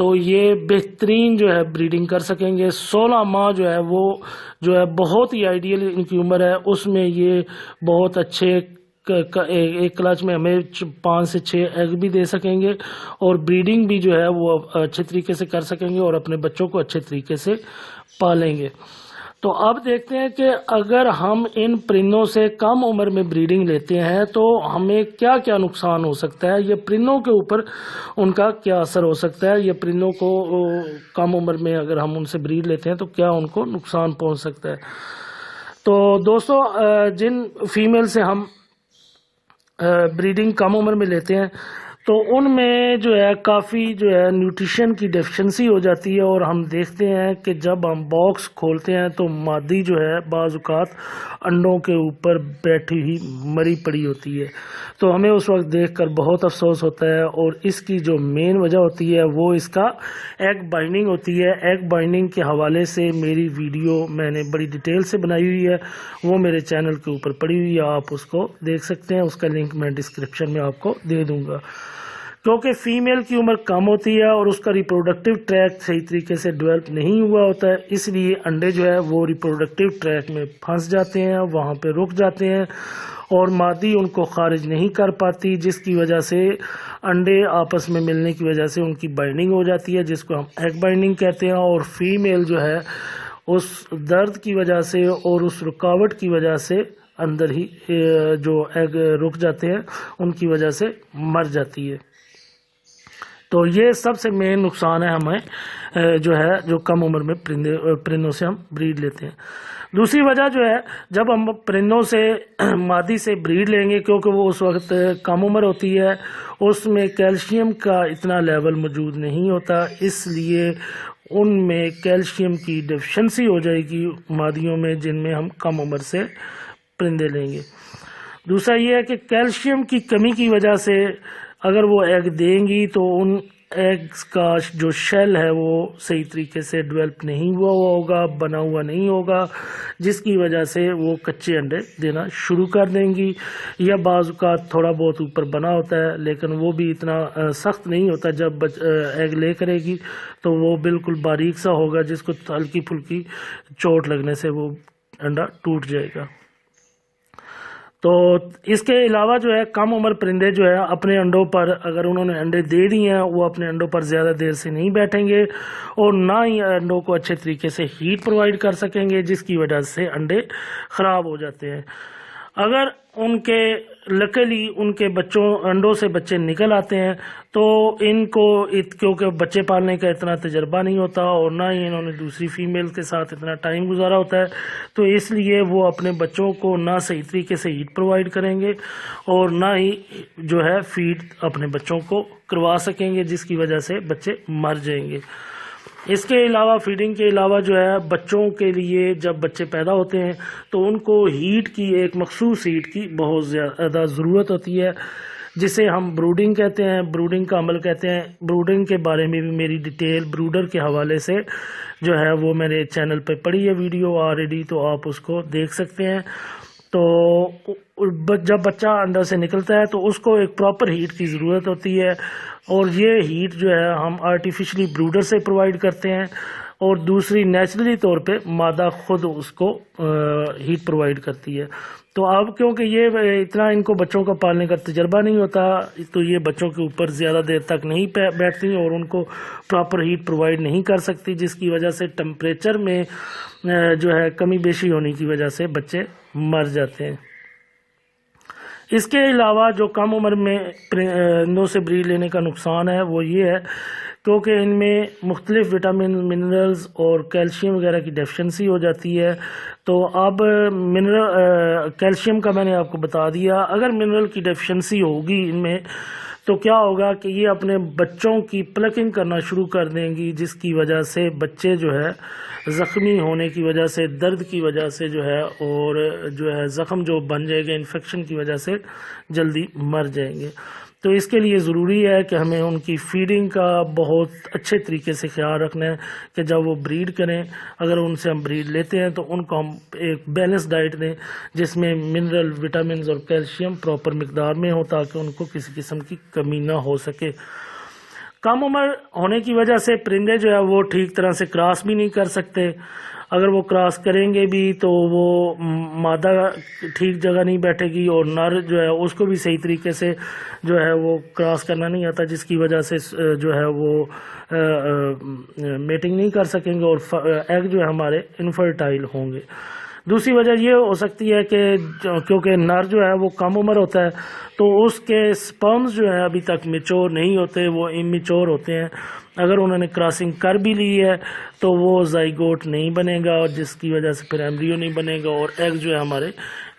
تو یہ بہترین جو ہے بریڈنگ کر سکیں گے. 16 ماہ جو ہے وہ جو ہے بہت ہی آئیڈیل ان کی عمر ہے. اس میں یہ بہت اچھے ایک کلچ میں ہمیں 5 سے 6 ایگ بھی دے سکیں گے اور بریڈنگ بھی جو ہے وہ اچھے طریقے سے کر سکیں گے اور اپنے بچوں کو اچھے طریقے سے پالیں گے. تو اب دیکھتے ہیں کہ اگر ہم ان پرندوں سے کم عمر میں بریڈنگ لیتے ہیں تو ہمیں کیا کیا نقصان ہو سکتا ہے، یہ پرندوں کے اوپر ان کا کیا اثر ہو سکتا ہے، یہ پرندوں کو کم عمر میں اگر ہم ان سے بریڈ لیتے ہیں تو کیا ان کو نقصان پہنچ سکتا ہے. تو دوستو جن فیمیل سے ہم بریڈنگ کم عمر میں لیتے ہیں تو ان میں جو ہے کافی جو ہے نیوٹریشن کی ڈیفیشنسی ہو جاتی ہے اور ہم دیکھتے ہیں کہ جب ہم باکس کھولتے ہیں تو مادی جو ہے بعض اوقات انڈوں کے اوپر بیٹھی ہی مری پڑی ہوتی ہے. تو ہمیں اس وقت دیکھ کر بہت افسوس ہوتا ہے اور اس کی جو مین وجہ ہوتی ہے وہ اس کا ایگ بائنڈنگ ہوتی ہے. ایگ بائنڈنگ کے حوالے سے میری ویڈیو میں نے بڑی ڈیٹیل سے بنائی ہوئی ہے، وہ میرے چینل کے اوپر پڑی ہوئی ہے، آپ اس کو دیکھ سکتے ہیں. اس کا لنک میں ڈسکرپشن میں آپ کو دے دوں گا. کیونکہ فیمیل کی عمر کم ہوتی ہے اور اس کا ریپروڈکٹیو ٹریک صحیح طریقے سے ڈیولپ نہیں ہوا ہوتا ہے، اس لیے انڈے جو ہے وہ ریپروڈکٹیو ٹریک میں پھنس جاتے ہیں، وہاں پہ رک جاتے ہیں اور مادی ان کو خارج نہیں کر پاتی، جس کی وجہ سے انڈے آپس میں ملنے کی وجہ سے ان کی بائنڈنگ ہو جاتی ہے جس کو ہم ایگ بائنڈنگ کہتے ہیں. اور فیمیل جو ہے اس درد کی وجہ سے اور اس رکاوٹ کی وجہ سے اندر ہی جو ایگ رک جاتے ہیں ان کی وجہ سے مر جاتی ہے. تو یہ سب سے مین نقصان ہے ہمیں جو ہے جو کم عمر میں پرندوں سے ہم بریڈ لیتے ہیں. دوسری وجہ جو ہے جب ہم پرندوں سے مادی سے بریڈ لیں گے کیونکہ وہ اس وقت کم عمر ہوتی ہے، اس میں کیلشیم کا اتنا لیول موجود نہیں ہوتا، اس لیے ان میں کیلشیم کی ڈیفیشنسی ہو جائے گی مادیوں میں جن میں ہم کم عمر سے پرندے لیں گے. دوسرا یہ ہے کہ کیلشیم کی کمی کی وجہ سے اگر وہ ایگ دیں گی تو ان ایگز کا جو شیل ہے وہ صحیح طریقے سے ڈیولپ نہیں ہوا ہوگا، بنا ہوا نہیں ہوگا، جس کی وجہ سے وہ کچے انڈے دینا شروع کر دیں گی. یا بعض اوقات تھوڑا بہت اوپر بنا ہوتا ہے لیکن وہ بھی اتنا سخت نہیں ہوتا، جب ایگ لے کرے گی تو وہ بالکل باریک سا ہوگا جس کو ہلکی پھلکی چوٹ لگنے سے وہ انڈا ٹوٹ جائے گا. تو اس کے علاوہ جو ہے کم عمر پرندے جو ہے اپنے انڈوں پر اگر انہوں نے انڈے دے دیے ہیں وہ اپنے انڈوں پر زیادہ دیر سے نہیں بیٹھیں گے اور نہ ہی انڈوں کو اچھے طریقے سے ہیٹ پرووائڈ کر سکیں گے، جس کی وجہ سے انڈے خراب ہو جاتے ہیں. اگر ان کے لکیلی ان کے انڈوں سے بچے نکل آتے ہیں تو ان کو کیونکہ بچے پالنے کا اتنا تجربہ نہیں ہوتا اور نہ ہی انہوں نے دوسری فیمیل کے ساتھ اتنا ٹائم گزارا ہوتا ہے، تو اس لیے وہ اپنے بچوں کو نہ صحیح طریقے سے ہیٹ پرووائڈ کریں گے اور نہ ہی جو ہے فیڈ اپنے بچوں کو کروا سکیں گے، جس کی وجہ سے بچے مر جائیں گے. اس کے علاوہ فیڈنگ کے علاوہ جو ہے بچوں کے لیے جب بچے پیدا ہوتے ہیں تو ان کو ہیٹ کی ایک مخصوص ہیٹ کی بہت زیادہ ضرورت ہوتی ہے جسے ہم بروڈنگ کہتے ہیں، بروڈنگ کا عمل کہتے ہیں. بروڈنگ کے بارے میں بھی میری ڈیٹیل بروڈر کے حوالے سے جو ہے وہ میرے چینل پہ پڑی ہے ویڈیو آلریڈی، تو آپ اس کو دیکھ سکتے ہیں. تو جب بچہ انڈر سے نکلتا ہے تو اس کو ایک پراپر ہیٹ کی ضرورت ہوتی ہے اور یہ ہیٹ جو ہے ہم آرٹیفیشلی بروڈر سے پرووائڈ کرتے ہیں اور دوسری نیچرلی طور پہ مادہ خود اس کو ہیٹ پرووائڈ کرتی ہے. تو اب کیونکہ یہ اتنا ان کو بچوں کا پالنے کا تجربہ نہیں ہوتا تو یہ بچوں کے اوپر زیادہ دیر تک نہیں بیٹھتی اور ان کو پراپر ہیٹ پرووائڈ نہیں کر سکتی، جس کی وجہ سے ٹمپریچر میں جو ہے کمی بیشی ہونے کی وجہ سے بچے مر جاتے ہیں. اس کے علاوہ جو کم عمر میں پرندوں سے بریڈ لینے کا نقصان ہے وہ یہ ہے کیونکہ ان میں مختلف وٹامن منرلز اور کیلشیم وغیرہ کی ڈیفیشنسی ہو جاتی ہے. تو اب کیلشیم کا میں نے آپ کو بتا دیا، اگر منرل کی ڈیفیشنسی ہوگی ان میں تو کیا ہوگا کہ یہ اپنے بچوں کی پلکنگ کرنا شروع کر دیں گی، جس کی وجہ سے بچے جو ہے زخمی ہونے کی وجہ سے، درد کی وجہ سے جو ہے اور جو ہے زخم جو بن جائے گا انفیکشن کی وجہ سے جلدی مر جائیں گے. تو اس کے لیے ضروری ہے کہ ہمیں ان کی فیڈنگ کا بہت اچھے طریقے سے خیال رکھنا ہے کہ جب وہ بریڈ کریں، اگر ان سے ہم بریڈ لیتے ہیں تو ان کو ہم ایک بیلنس ڈائٹ دیں جس میں منرل، وٹامنز اور کیلشیم پراپر مقدار میں ہو تاکہ ان کو کسی قسم کی کمی نہ ہو سکے. کم عمر ہونے کی وجہ سے پرندے جو ہے وہ ٹھیک طرح سے کراس بھی نہیں کر سکتے. اگر وہ کراس کریں گے بھی تو وہ مادہ ٹھیک جگہ نہیں بیٹھے گی اور نر جو ہے اس کو بھی صحیح طریقے سے جو ہے وہ کراس کرنا نہیں آتا، جس کی وجہ سے جو ہے وہ میٹنگ نہیں کر سکیں گے اور ایگ جو ہے ہمارے انفرٹائل ہوں گے. دوسری وجہ یہ ہو سکتی ہے کہ کیونکہ نر جو ہے وہ کم عمر ہوتا ہے تو اس کے سپرمز جو ہے ابھی تک میچور نہیں ہوتے، وہ امیچور ہوتے ہیں. اگر انہوں نے کراسنگ کر بھی لی ہے تو وہ زائگوٹ نہیں بنے گا، اور جس کی وجہ سے پھر ایمبریو نہیں بنے گا اور ایگ جو ہے ہمارے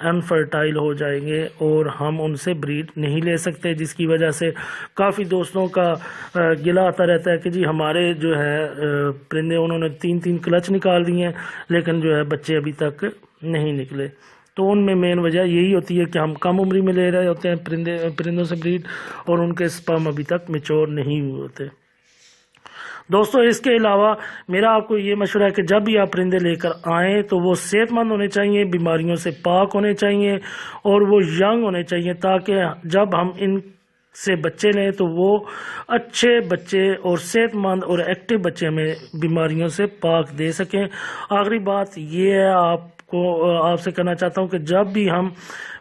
انفرٹائل ہو جائیں گے اور ہم ان سے بریڈ نہیں لے سکتے. جس کی وجہ سے کافی دوستوں کا گلہ آتا رہتا ہے کہ جی ہمارے جو ہے پرندے انہوں نے 3 کلچ نکال دیے ہیں لیکن جو ہے بچے ابھی تک نہیں نکلے. تو ان میں مین وجہ یہی ہوتی ہے کہ ہم کم عمری میں لے رہے ہوتے ہیں پرندوں سے بریڈ اور ان کے سپرم ابھی تک میچور نہیں ہوئے ہوتے. دوستو اس کے علاوہ میرا آپ کو یہ مشورہ ہے کہ جب بھی آپ پرندے لے کر آئیں تو وہ صحت مند ہونے چاہیے، بیماریوں سے پاک ہونے چاہیے اور وہ ینگ ہونے چاہیے، تاکہ جب ہم ان سے بچے لیں تو وہ اچھے بچے اور صحت مند اور ایکٹیو بچے ہمیں بیماریوں سے پاک دے سکیں. آخری بات یہ ہے آپ سے کہنا چاہتا ہوں کہ جب بھی ہم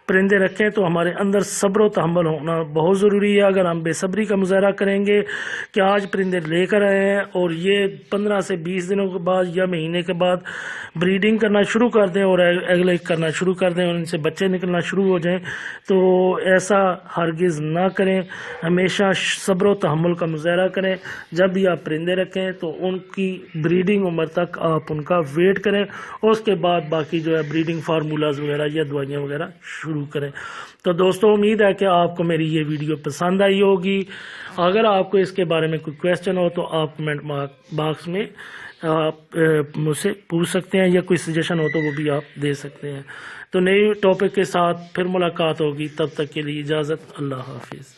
پرندے رکھیں تو ہمارے اندر صبر و تحمل ہونا بہت ضروری ہے. اگر ہم بے صبری کا مظاہرہ کریں گے کہ آج پرندے لے کر آئے ہیں اور یہ 15 سے 20 دنوں کے بعد یا مہینے کے بعد بریڈنگ کرنا شروع کر دیں اور ایگ لیگ کرنا شروع کر دیں اور ان سے بچے نکلنا شروع ہو جائیں، تو ایسا ہرگز نہ کریں. ہمیشہ صبر و تحمل کا مظاہرہ کریں. جب بھی آپ پرندے رکھیں تو ان کی بریڈنگ عمر تک آپ ان کا ویٹ کریں اور اس کے بعد باقی جو ہے بریڈنگ فارمولاز وغیرہ یا دوائیاں وغیرہ شروع کریں. تو دوستوں امید ہے کہ آپ کو میری یہ ویڈیو پسند آئی ہوگی. اگر آپ کو اس کے بارے میں کوئی کویسچن ہو تو آپ کمنٹ باکس میں آپ مجھ سے پوچھ سکتے ہیں، یا کوئی سجیشن ہو تو وہ بھی آپ دے سکتے ہیں. تو نئی ٹاپک کے ساتھ پھر ملاقات ہوگی، تب تک کے لیے اجازت. اللہ حافظ.